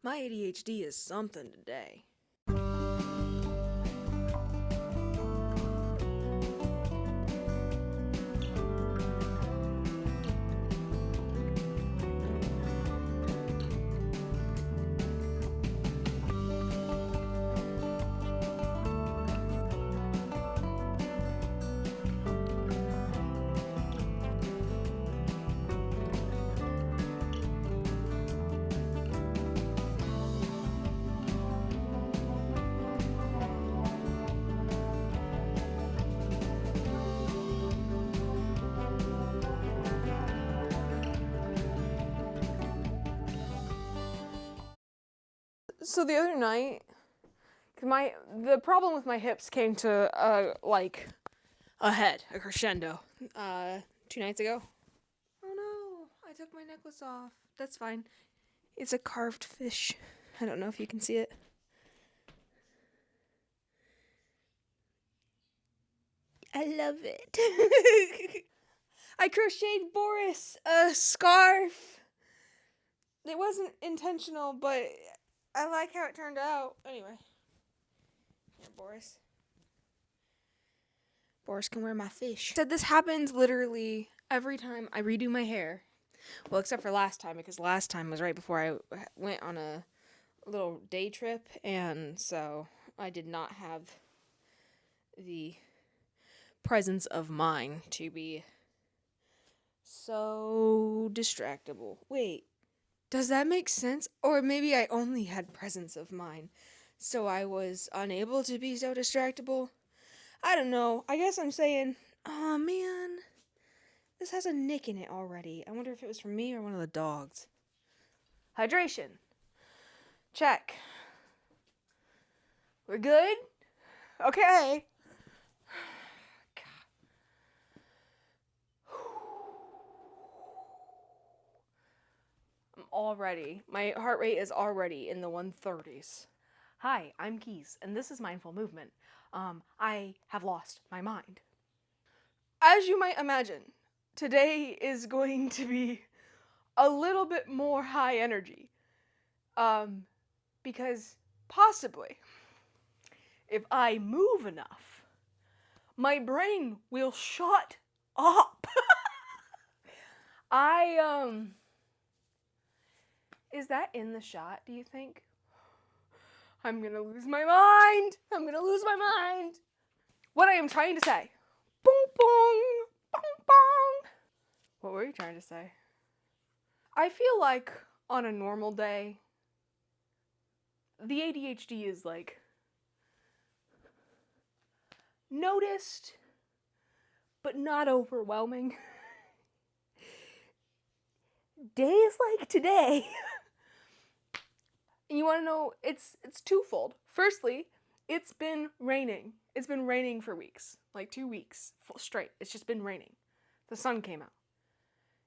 My ADHD is something today. So the other night, the problem with my hips came to a crescendo. 2 nights ago. Oh no! I took my necklace off. That's fine. It's a carved fish. I don't know if you can see it. I love it. I crocheted Boris a scarf. It wasn't intentional, but I like how it turned out. Anyway. Here, Boris. Boris can wear my fish. Said this happens literally every time I redo my hair. Well, except for last time, because last time was right before I went on a little day trip, and so I did not have the presence of mind to be so distractible. Wait, does that make sense? Or maybe I only had presence of mind, so I was unable to be so distractible? I don't know. I guess I'm saying, oh man, this has a nick in it already. I wonder if it was from me or one of the dogs. Hydration. Check. We're good? Okay. My heart rate is already in the 130s. Hi, I'm Keys, and this is Mindful Movement. I have lost my mind. As you might imagine, today is going to be a little bit more high energy. Because possibly, if I move enough, my brain will shut up. Is that in the shot, do you think? I'm gonna lose my mind. What I am trying to say. Boom, boom, boom, boom. What were you trying to say? I feel like on a normal day, the ADHD is like noticed, but not overwhelming. Days like today. And you want to know, it's twofold. Firstly, it's been raining. It's been raining for weeks, like 2 weeks straight. It's just been raining. The sun came out.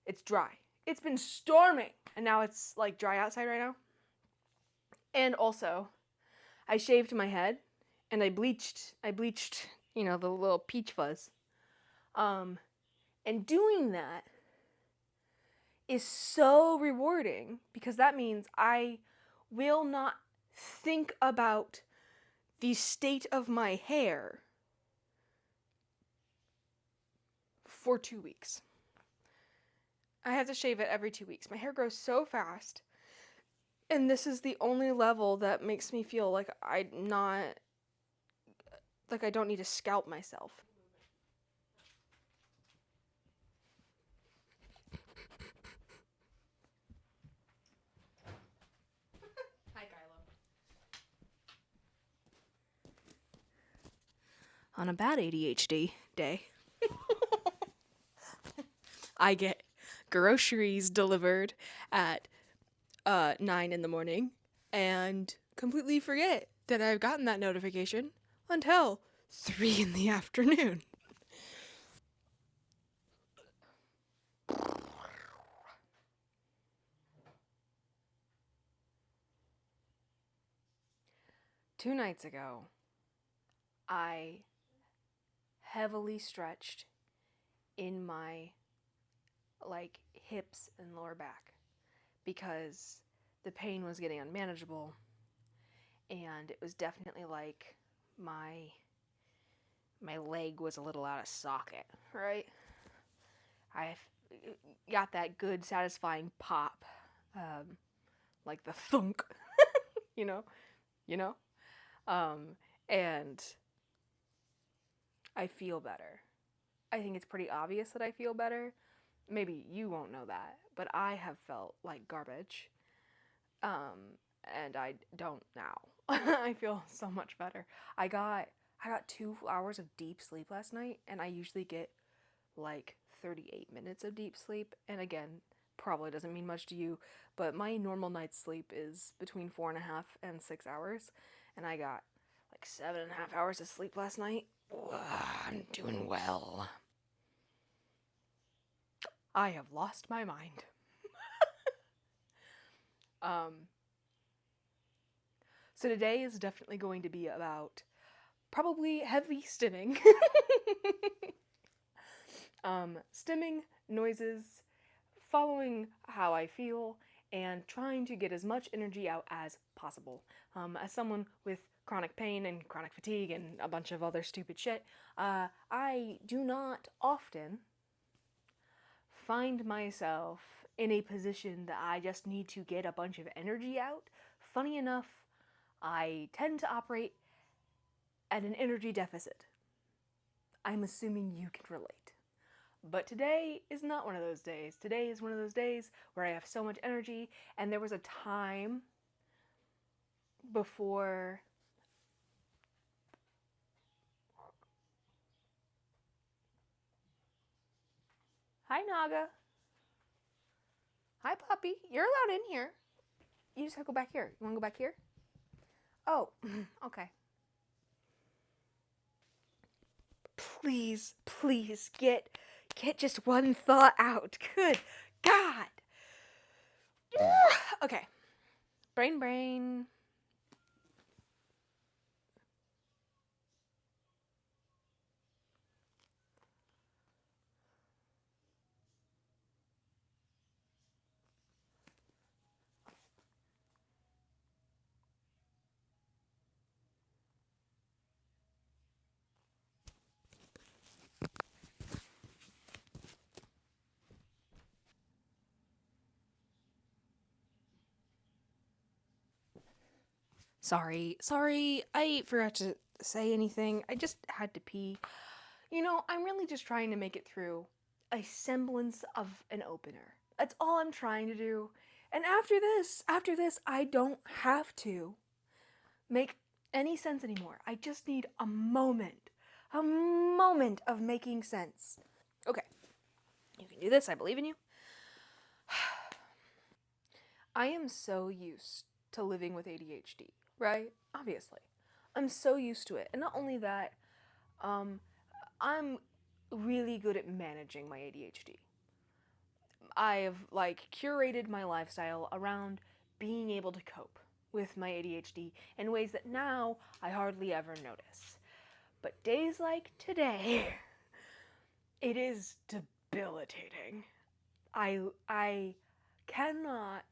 It's dry. It's been storming, and now it's like dry outside right now. And also, I shaved my head, and I bleached, the little peach fuzz. And doing that is so rewarding because that means I will not think about the state of my hair for 2 weeks. I have to shave it every 2 weeks. My hair grows so fast, and this is the only level that makes me feel like I don't need to scalp myself. Hi, Kylo. On a bad ADHD day, I get groceries delivered at 9 in the morning and completely forget that I've gotten that notification until 3 in the afternoon. Two nights ago, I heavily stretched in my hips and lower back because the pain was getting unmanageable, and it was definitely like my leg was a little out of socket, right? I got that good, satisfying pop, like the thunk, you know, you know, and I feel better. I think it's pretty obvious that I feel better. Maybe you won't know that, but I have felt like garbage, and I don't now. I feel so much better. I got 2 hours of deep sleep last night, and I usually get like 38 minutes of deep sleep. And again, probably doesn't mean much to you, but my normal night's sleep is between 4.5 and 6 hours, and I got like 7.5 hours of sleep last night. I'm doing well. I have lost my mind. So today is definitely going to be about probably heavy stimming. Stimming, noises, following how I feel, and trying to get as much energy out as possible. As someone with chronic pain and chronic fatigue and a bunch of other stupid shit, I do not often find myself in a position that I just need to get a bunch of energy out. Funny enough, I tend to operate at an energy deficit. I'm assuming you can relate. But today is not one of those days. Today is one of those days where I have so much energy, and there was a time before Hi, Naga. Hi, puppy. You're allowed in here. You just have to go back here. You want to go back here? Oh, okay. Please, please, get just one thought out. Good God. Okay. Brain. Sorry, I forgot to say anything. I just had to pee. You know, I'm really just trying to make it through a semblance of an opener. That's all I'm trying to do. And after this, I don't have to make any sense anymore. I just need a moment of making sense. Okay, you can do this. I believe in you. I am so used to living with ADHD, right? Obviously. I'm so used to it. And not only that, I'm really good at managing my ADHD. I've like curated my lifestyle around being able to cope with my ADHD in ways that now I hardly ever notice. But days like today, it is debilitating. I cannot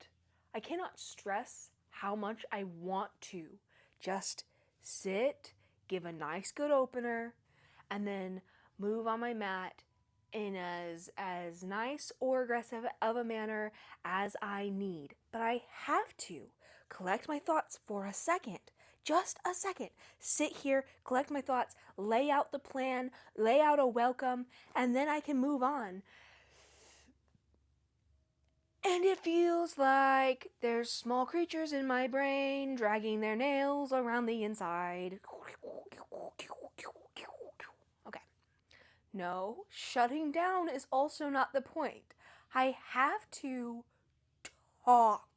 stress how much I want to just sit, give a nice good opener, and then move on my mat in as nice or aggressive of a manner as I need. But I have to collect my thoughts for a second. Just a second. Sit here, collect my thoughts, lay out the plan, lay out a welcome, and then I can move on. And it feels like there's small creatures in my brain dragging their nails around the inside. Okay. No, shutting down is also not the point. I have to talk.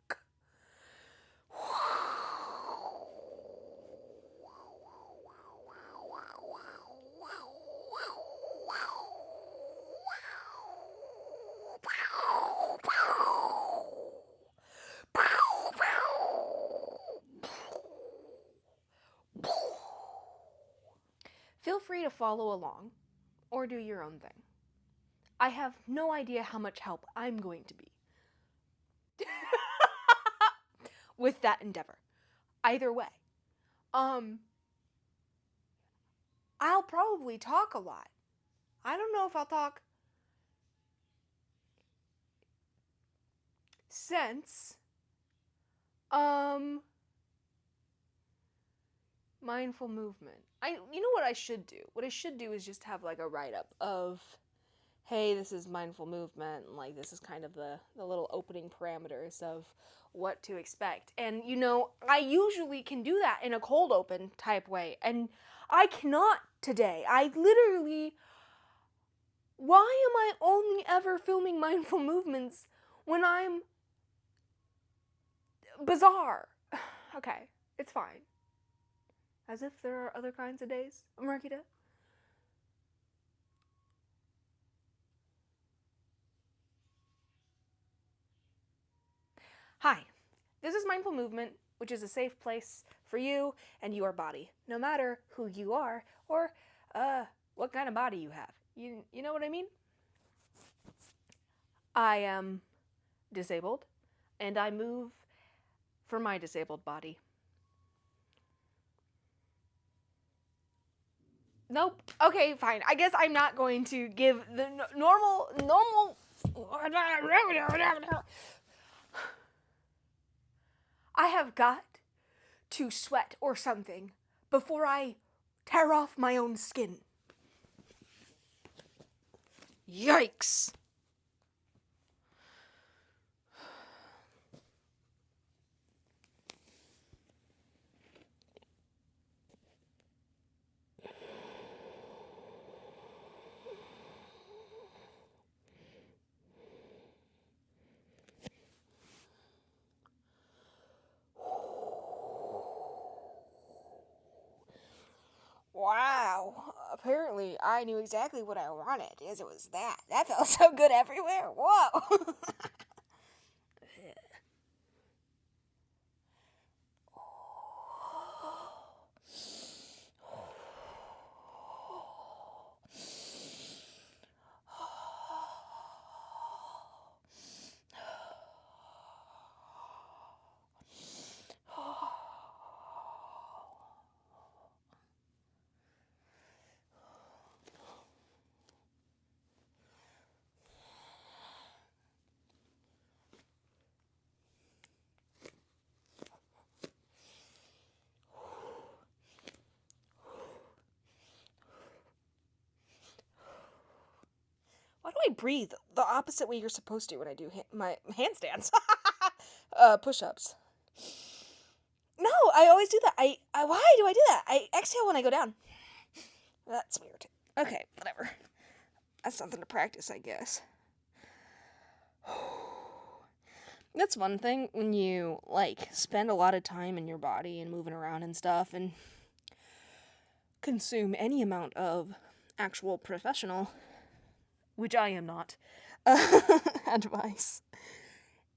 Feel free to follow along or do your own thing. I have no idea how much help I'm going to be. with that endeavor. Either way. I'll probably talk a lot. I don't know if I'll talk sense. Mindful movement. You know what I should do? What I should do is just have like a write-up of, hey, this is mindful movement, and like this is kind of the little opening parameters of what to expect. And you know, I usually can do that in a cold open type way, and I cannot today. I literally, why am I only ever filming mindful movements when I'm bizarre? Okay, it's fine. As if there are other kinds of days, Marquita. Hi, this is Mindful Movement, which is a safe place for you and your body, no matter who you are or what kind of body you have. You know what I mean? I am disabled, and I move for my disabled body. Nope. Okay, fine. I guess I'm not going to give the normal. I have got to sweat or something before I tear off my own skin. Yikes. Wow, apparently I knew exactly what I wanted, as it was that. That felt so good everywhere. Whoa. Why do I breathe the opposite way you're supposed to when I do my handstands? Push-ups. No, I always do that. Why do I do that? I exhale when I go down. That's weird. Okay, whatever. That's something to practice, I guess. That's one thing when you, like, spend a lot of time in your body and moving around and stuff and consume any amount of actual professional, which I am not, advice,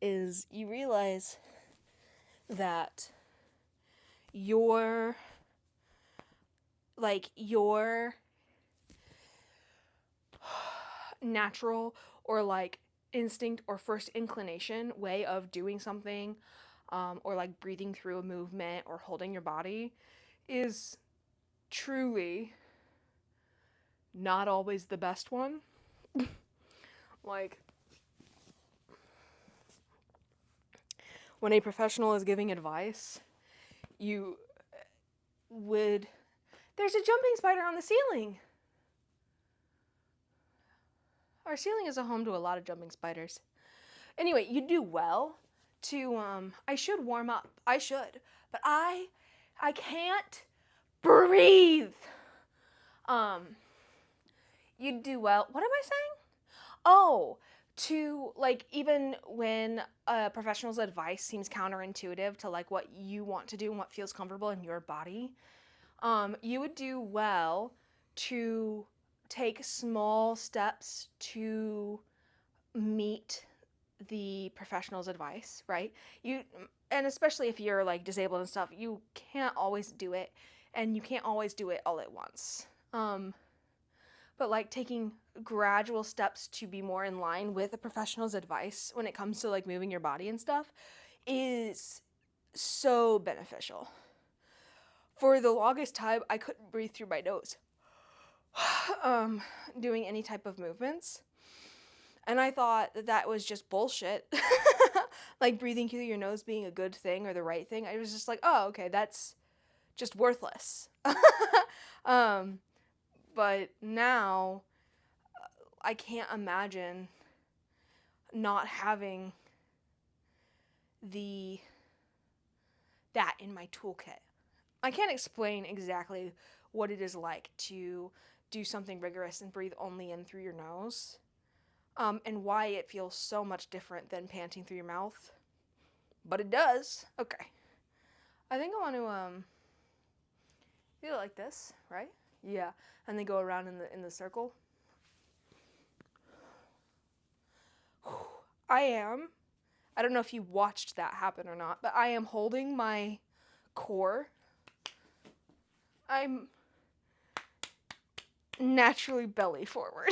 is you realize that your natural or like instinct or first inclination way of doing something, or like breathing through a movement or holding your body is truly not always the best one. Like, when a professional is giving advice, you would... There's a jumping spider on the ceiling! Our ceiling is a home to a lot of jumping spiders. Anyway, you do well to, I should warm up. I should. But I can't breathe. You'd do well. What am I saying? Oh, to, like, even when a professional's advice seems counterintuitive to, like, what you want to do and what feels comfortable in your body, you would do well to take small steps to meet the professional's advice, right? And especially if you're, like, disabled and stuff, you can't always do it, and you can't always do it all at once. But, like, taking gradual steps to be more in line with a professional's advice when it comes to, like, moving your body and stuff is so beneficial. For the longest time, I couldn't breathe through my nose doing any type of movements. And I thought that was just bullshit. Like breathing through your nose being a good thing or the right thing. I was just like, oh, okay, that's just worthless. But now I can't imagine not having that in my toolkit. I can't explain exactly what it is like to do something rigorous and breathe only in through your nose, and why it feels so much different than panting through your mouth. But it does. Okay. I think I want to do it like this, right? Yeah. And then go around in the circle. I don't know if you watched that happen or not, but I am holding my core. I'm naturally belly forward.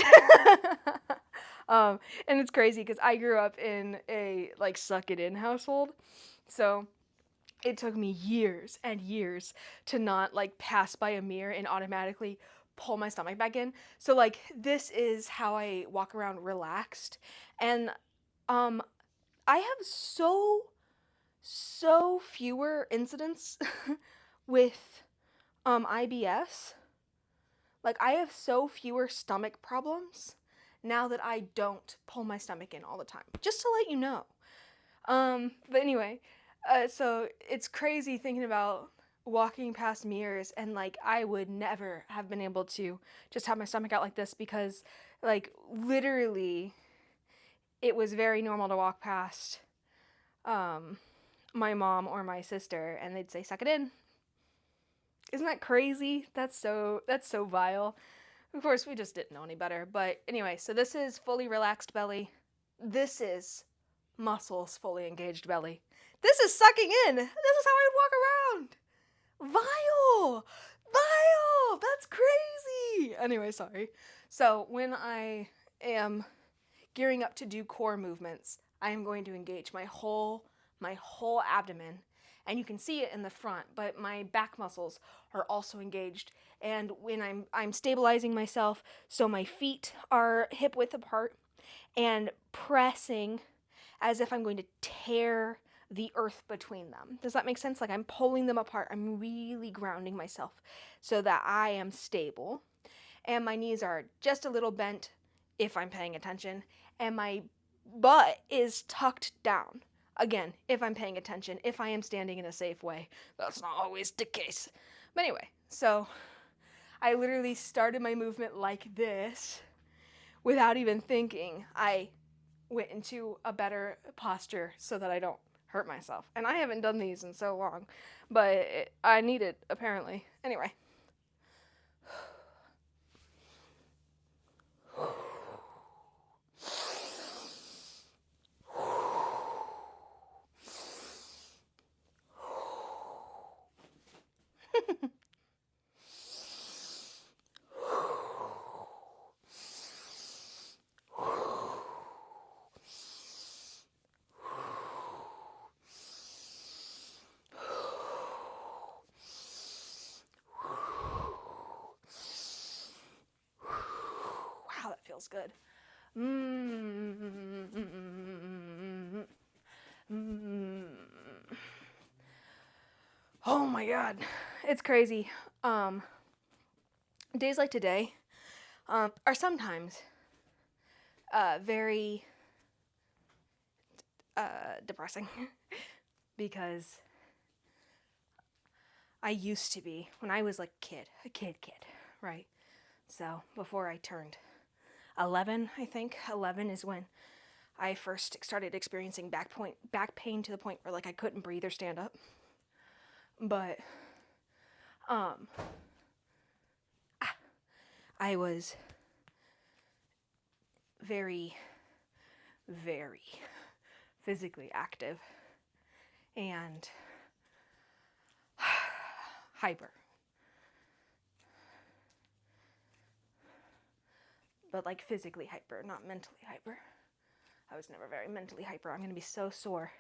And it's crazy because I grew up in a like suck it in household. So it took me years and years to not like pass by a mirror and automatically pull my stomach back in. So like this is how I walk around relaxed. And I have so fewer incidents with IBS. Like I have so fewer stomach problems now that I don't pull my stomach in all the time. Just to let you know. But anyway, so it's crazy thinking about walking past mirrors and like I would never have been able to just have my stomach out like this because like literally it was very normal to walk past my mom or my sister and they'd say suck it in. Isn't that crazy? That's so vile. Of course, we just didn't know any better. But anyway, so this is fully relaxed belly. This is muscles fully engaged belly. This is sucking in. This is how I walk around. Vile. Vile. That's crazy. Anyway, sorry. So when I am gearing up to do core movements, I am going to engage my whole abdomen. And you can see it in the front, but my back muscles are also engaged. And when I'm stabilizing myself, so my feet are hip width apart and pressing as if I'm going to tear the earth between them. Does that make sense? Like I'm pulling them apart. I'm really grounding myself so that I am stable. And my knees are just a little bent if I'm paying attention. And my butt is tucked down. Again, if I'm paying attention, if I am standing in a safe way. That's not always the case. But anyway, so I literally started my movement like this without even thinking. I went into a better posture so that I don't hurt myself. And I haven't done these in so long, but I need it apparently. Anyway. Wow, that feels good. Oh my god, it's crazy. Days like today are sometimes very depressing because I used to be, when I was like a kid, right? So before I turned 11, I think 11 is when I first started experiencing back pain to the point where like I couldn't breathe or stand up. But I was very, very physically active and hyper. But like physically hyper, not mentally hyper. I was never very mentally hyper. I'm gonna be so sore,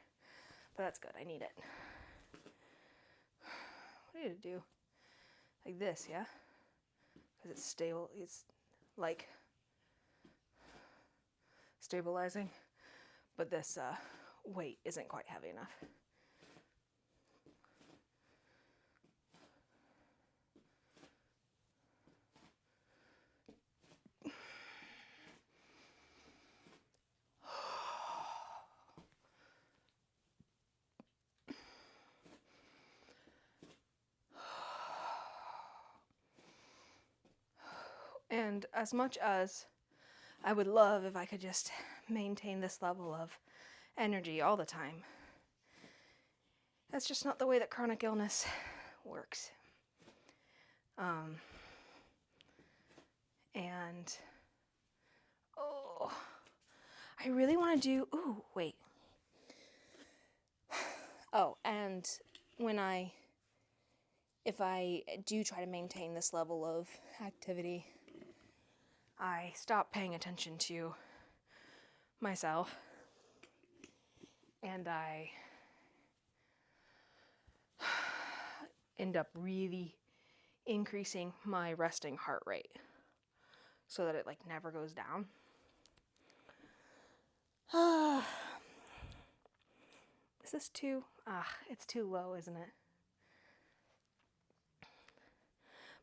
but that's good. I need it. you to do like this, yeah? Because it's stable, it's like stabilizing, but this weight isn't quite heavy enough. And as much as I would love if I could just maintain this level of energy all the time, that's just not the way that chronic illness works. And I really want to do, wait. And if I do try to maintain this level of activity, I stop paying attention to myself, and I end up really increasing my resting heart rate so that it like never goes down. Is this too? It's too low, isn't it?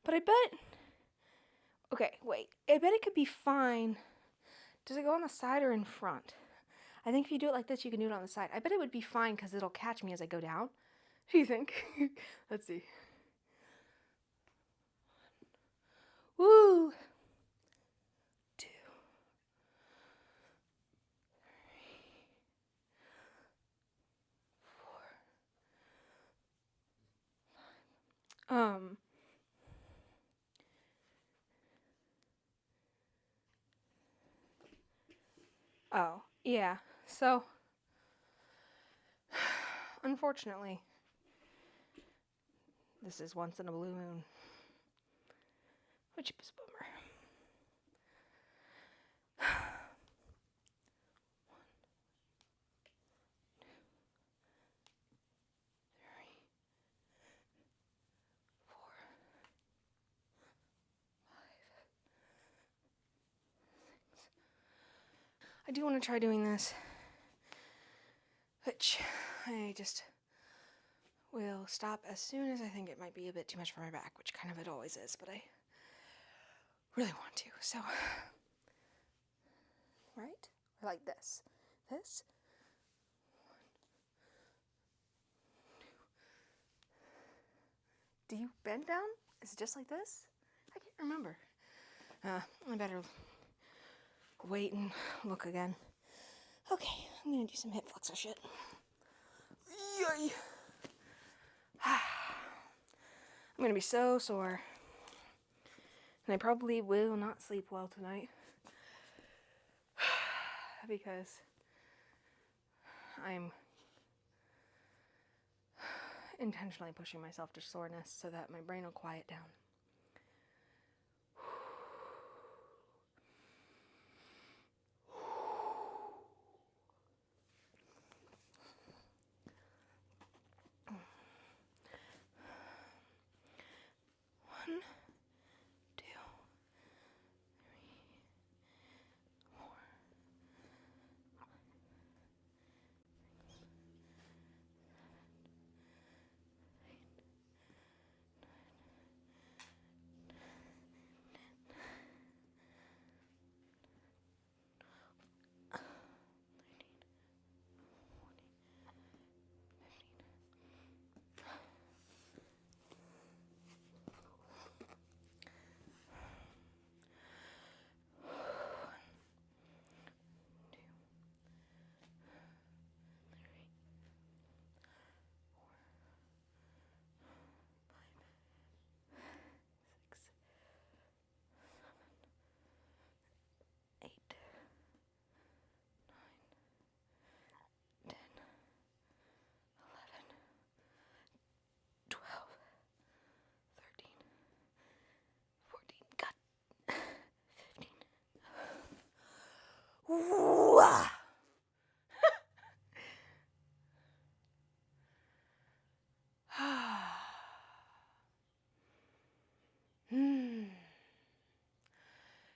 But I bet... Okay, wait. I bet it could be fine. Does it go on the side or in front? I think if you do it like this, you can do it on the side. I bet it would be fine because it'll catch me as I go down. What do you think? Let's see. Woo! 2, 3, 4, 5. Oh, yeah. So, unfortunately, this is once in a blue moon, which is a bummer. 1, 2, 3, 4, 5, 6. I do want to try doing this, which I just will stop as soon as I think it might be a bit too much for my back, which kind of it always is, but I really want to, so, right? Or like this. This. 1, 2. Do you bend down? Is it just like this? I can't remember. I better wait and look again. Okay, I'm gonna do some hip flexor shit. Yay! I'm gonna be so sore. And I probably will not sleep well tonight. Because I'm intentionally pushing myself to soreness so that my brain will quiet down.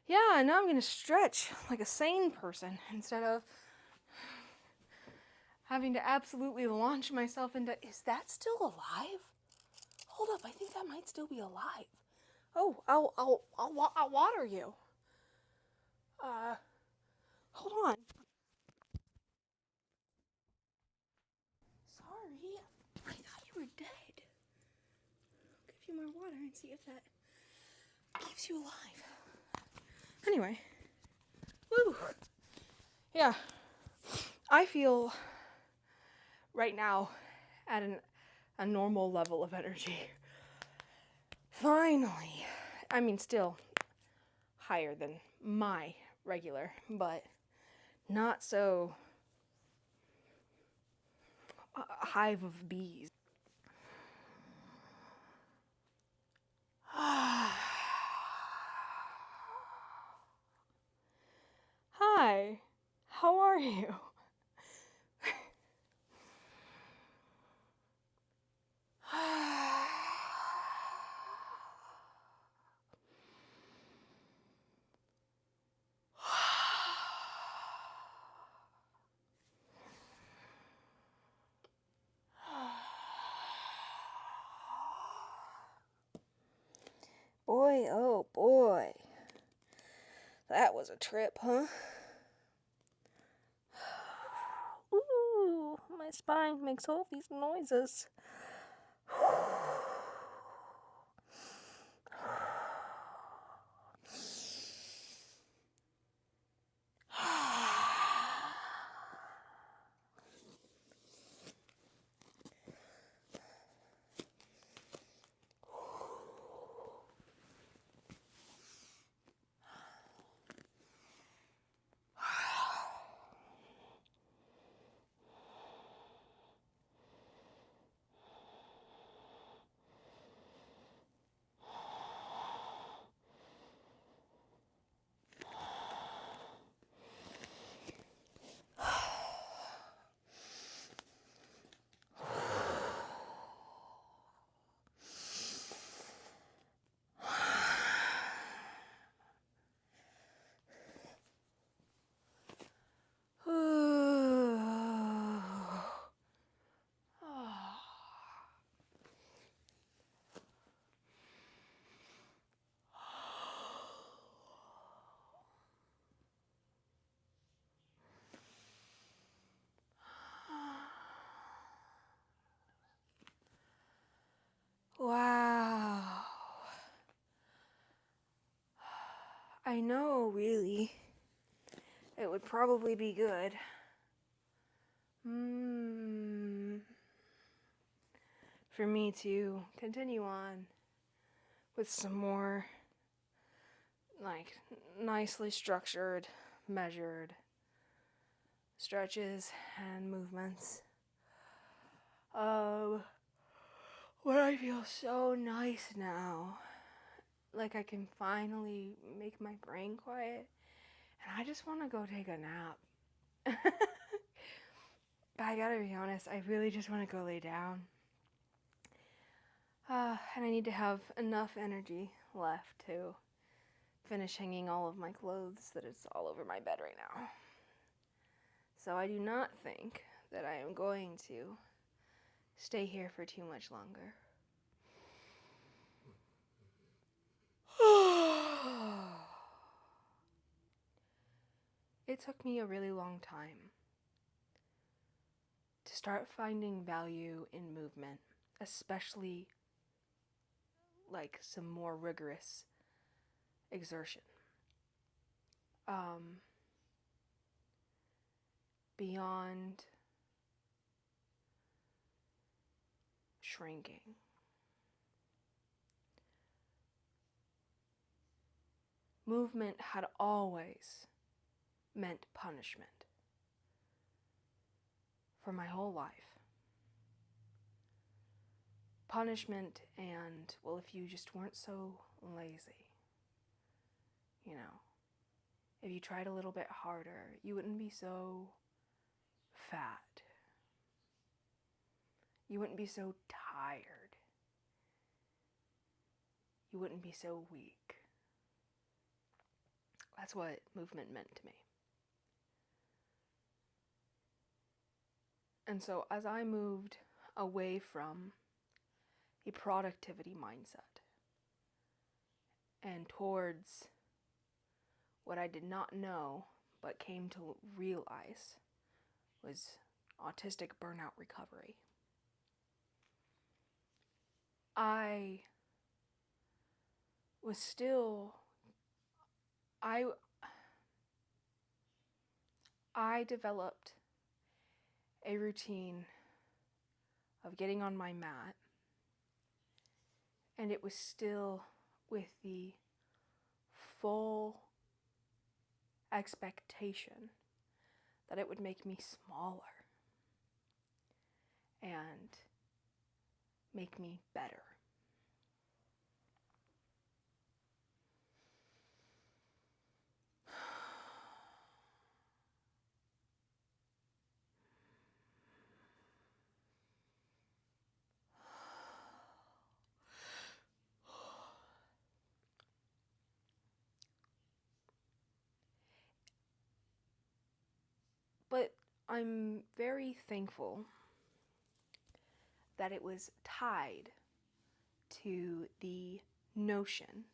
Yeah, now I'm going to stretch like a sane person instead of having to absolutely launch myself into, is that still alive? Hold up, I think that might still be alive. Oh, I'll water you. Hold on. Sorry, I thought you were dead. I'll give you more water and see if that keeps you alive. Anyway, woo. Yeah, I feel right now at a normal level of energy. Finally. I mean, still higher than my regular, but not so a hive of bees. Hi, how are you? Boy, oh boy. That was a trip, huh? Ooh, my spine makes all these noises. Wow. I know, really. It would probably be good. For me to continue on with some more, like, nicely structured, measured stretches and movements. Where I feel so nice now. Like I can finally make my brain quiet. And I just want to go take a nap. I gotta be honest, I really just want to go lay down. And I need to have enough energy left to finish hanging all of my clothes that it's all over my bed right now. So I do not think that I am going to stay here for too much longer. It took me a really long time to start finding value in movement, especially like some more rigorous exertion. Beyond shrinking. Movement had always meant punishment for my whole life. Punishment and, well, if you just weren't so lazy, you know, if you tried a little bit harder, you wouldn't be so fat. You wouldn't be so tired. You wouldn't be so weak. That's what movement meant to me. And so as I moved away from a productivity mindset and towards what I did not know but came to realize was autistic burnout recovery, I was still, I developed a routine of getting on my mat, and it was still with the full expectation that it would make me smaller and make me better. But I'm very thankful that it was tied to the notion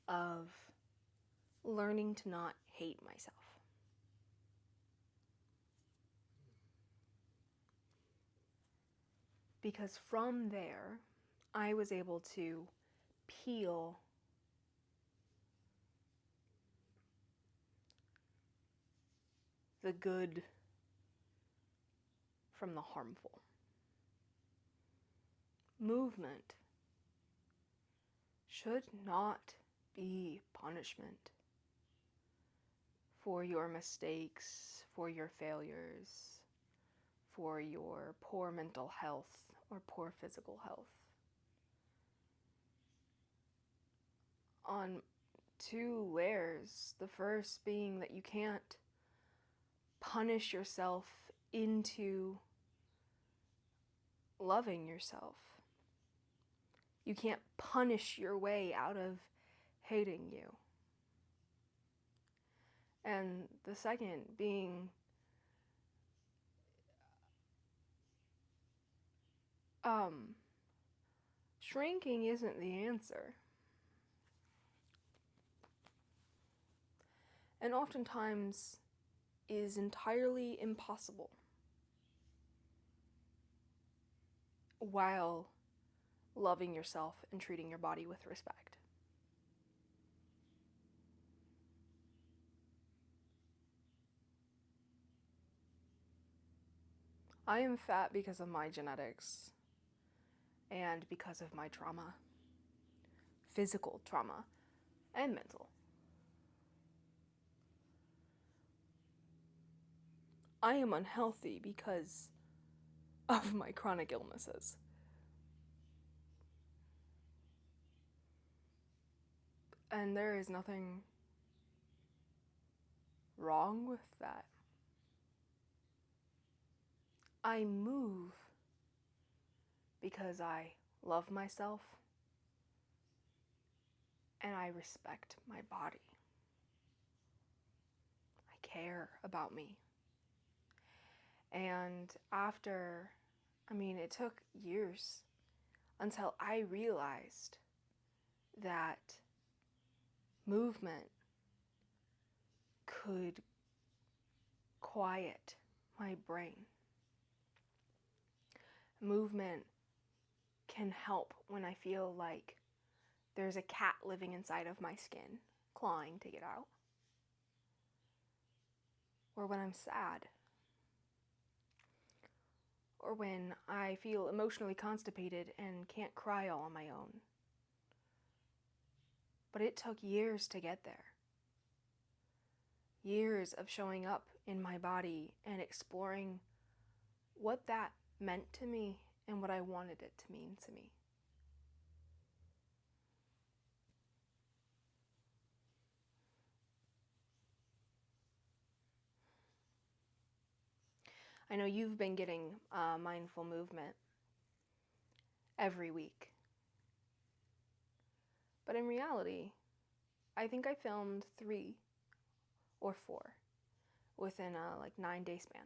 of learning to not hate myself. Because from there, I was able to peel the good from the harmful. Movement should not be punishment for your mistakes, for your failures, for your poor mental health or poor physical health. On two layers, the first being that you can't punish yourself into loving yourself. You can't punish your way out of hating you. And the second being shrinking isn't the answer. And oftentimes is entirely impossible while loving yourself and treating your body with respect. I am fat because of my genetics and because of my trauma, physical trauma and mental. I am unhealthy because of my chronic illnesses. And there is nothing wrong with that. I move because I love myself and I respect my body. I care about me. And after, it took years until I realized that movement could quiet my brain. Movement can help when I feel like there's a cat living inside of my skin, clawing to get out. Or when I'm sad. Or when I feel emotionally constipated and can't cry all on my own. But it took years to get there. Years of showing up in my body and exploring what that meant to me and what I wanted it to mean to me. I know you've been getting mindful movement every week. But in reality, I think I filmed 3 or 4 within a 9-day span.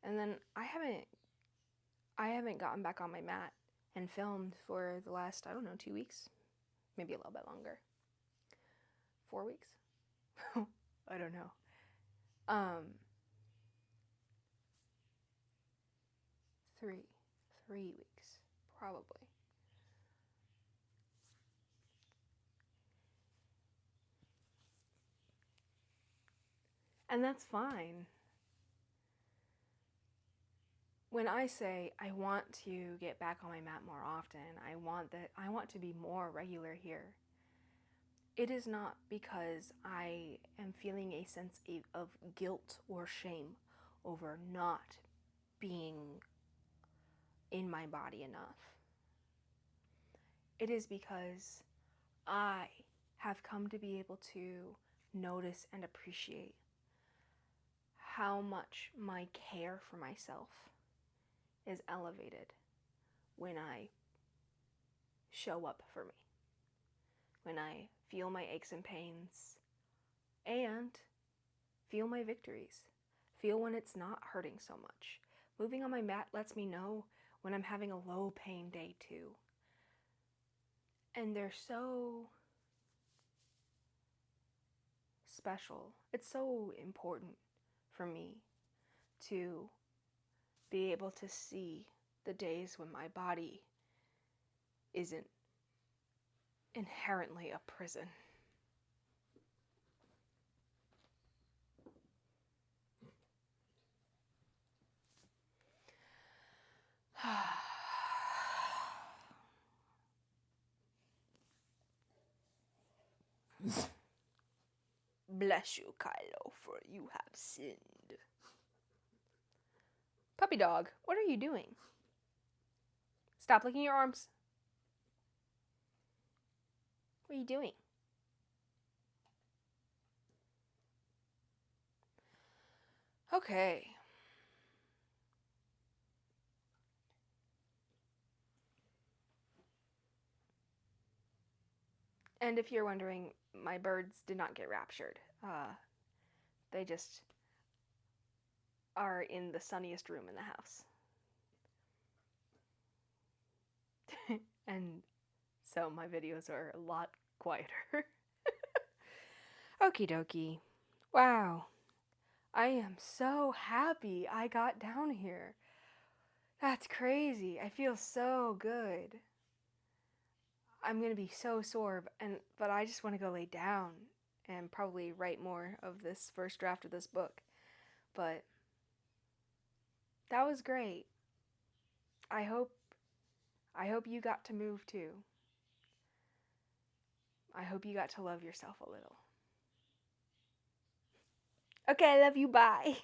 And then I haven't gotten back on my mat and filmed for the last, 2 weeks, maybe a little bit longer. 4 weeks? I don't know. 3 weeks, probably. And that's fine. When I say I want to get back on my mat more often, I want to be more regular here, it is not because I am feeling a sense of guilt or shame over not being in my body enough. It is because I have come to be able to notice and appreciate how much my care for myself is elevated when I show up for me, when I feel my aches and pains and feel my victories, feel when it's not hurting so much. Moving on my mat lets me know when I'm having a low pain day too. And they're so special. It's so important for me to be able to see the days when my body isn't inherently a prison. Bless you, Kylo, for you have sinned. Puppy dog, what are you doing? Stop licking your arms. What are you doing? Okay. And if you're wondering, my birds did not get raptured. They just are in the sunniest room in the house. And so my videos are a lot quieter. Okie dokie. Wow. I am so happy I got down here. That's crazy. I feel so good. I'm gonna be so sore, but I just want to go lay down and probably write more of this first draft of this book. But that was great. I hope you got to move too. I hope you got to love yourself a little. Okay, I love you. Bye.